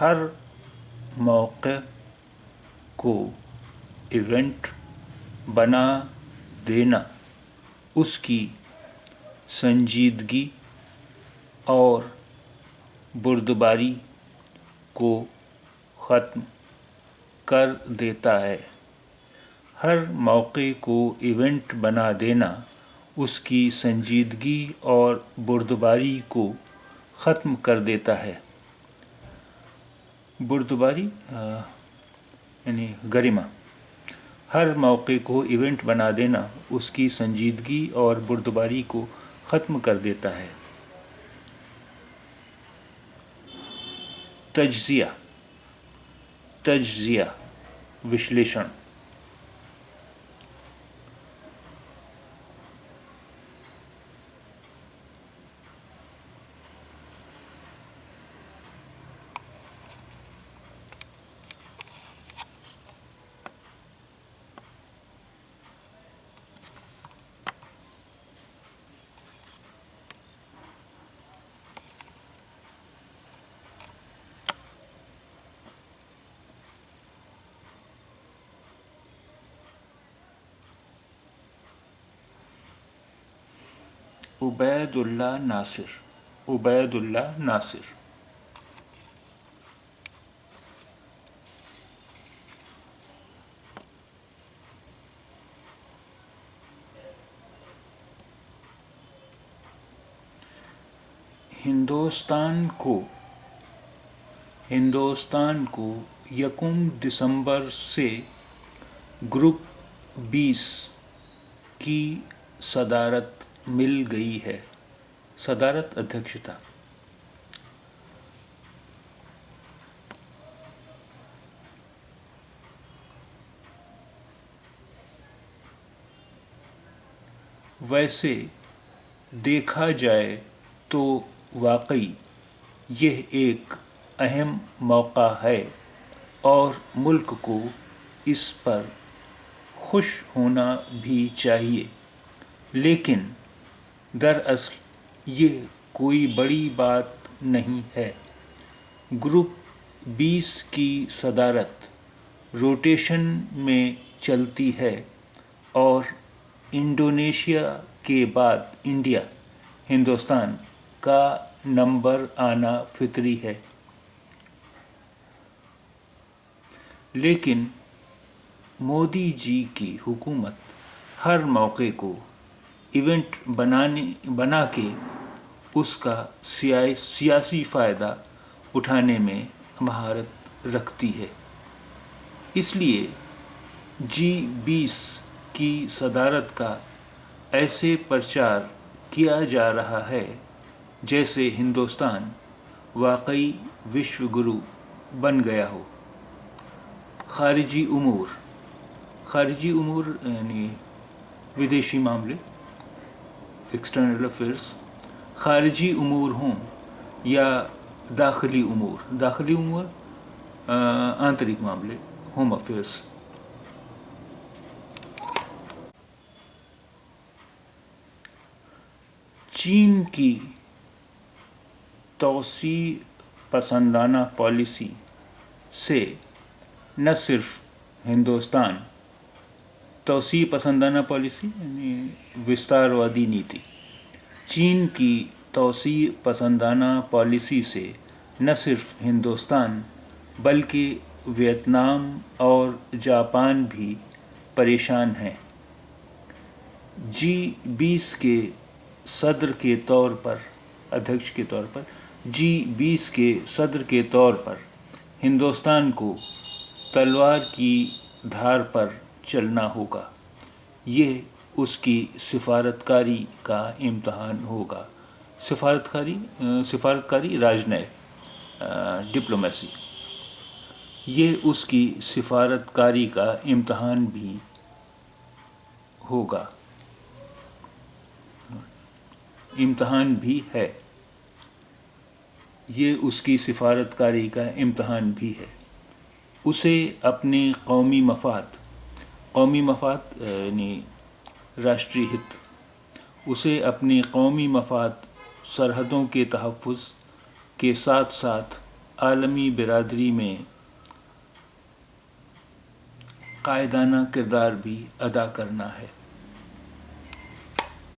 ہر موقع کو ایونٹ بنا دینا اس کی سنجیدگی اور بردباری کو ختم کر دیتا ہے۔ ہر موقع کو ایونٹ بنا دینا اس کی سنجیدگی اور بردباری کو ختم کر دیتا ہے۔ بردباری یعنی گرما۔ ہر موقع کو ایونٹ بنا دینا اس کی سنجیدگی اور بردباری کو ختم کر دیتا ہے۔ تجزیہ، تجزیہ، وشلیشن۔ عبید اللہ ناصر، عبید اللہ ناصر۔ ہندوستان کو 1 دسمبر سے گروپ 20 کی صدارت مل گئی ہے۔ صدارت، ادھیکشتا۔ ویسے دیکھا جائے تو واقعی یہ ایک اہم موقع ہے اور ملک کو اس پر خوش ہونا بھی چاہیے، لیکن دراصل یہ کوئی بڑی بات نہیں ہے۔ گروپ 20 کی صدارت روٹیشن میں چلتی ہے اور انڈونیشیا کے بعد انڈیا، ہندوستان کا نمبر آنا فطری ہے۔ لیکن مودی جی کی حکومت ہر موقع کو ایونٹ بنا کے اس کا سیاسی فائدہ اٹھانے میں مہارت رکھتی ہے۔ اس لیے G20 کی صدارت کا ایسے پرچار کیا جا رہا ہے جیسے ہندوستان واقعی وشو گرو بن گیا ہو۔ خارجی امور یعنی ودیشی معاملے، ایکسٹرنل افیئرس، خارجی امور ہوں یا داخلی امور آنترک معاملے، ہوم افیئرس۔ چین کی توسیع پسندانہ پالیسی سے نہ صرف ہندوستان، توسیع پسندانہ پالیسی یعنی وستار وادی نیتی، چین کی توسیع پسندانہ پالیسی سے نہ صرف ہندوستان بلکہ ویتنام اور جاپان بھی پریشان ہیں۔ G20 کے صدر کے طور پر G20 کے صدر کے طور پر ہندوستان کو تلوار کی دھار پر چلنا ہوگا۔ یہ اس کی سفارتکاری کا امتحان ہوگا۔ سفارتکاری راجنیت، ڈپلومیسی، یہ اس کی سفارتکاری کا امتحان بھی ہوگا، امتحان بھی ہے۔ یہ اس کی سفارتکاری کا امتحان بھی ہے۔ اسے اپنے قومی مفاد یعنی راشٹری ہت، اسے اپنے قومی مفاد، سرحدوں کے تحفظ کے ساتھ ساتھ عالمی برادری میں قائدانہ کردار بھی ادا کرنا ہے۔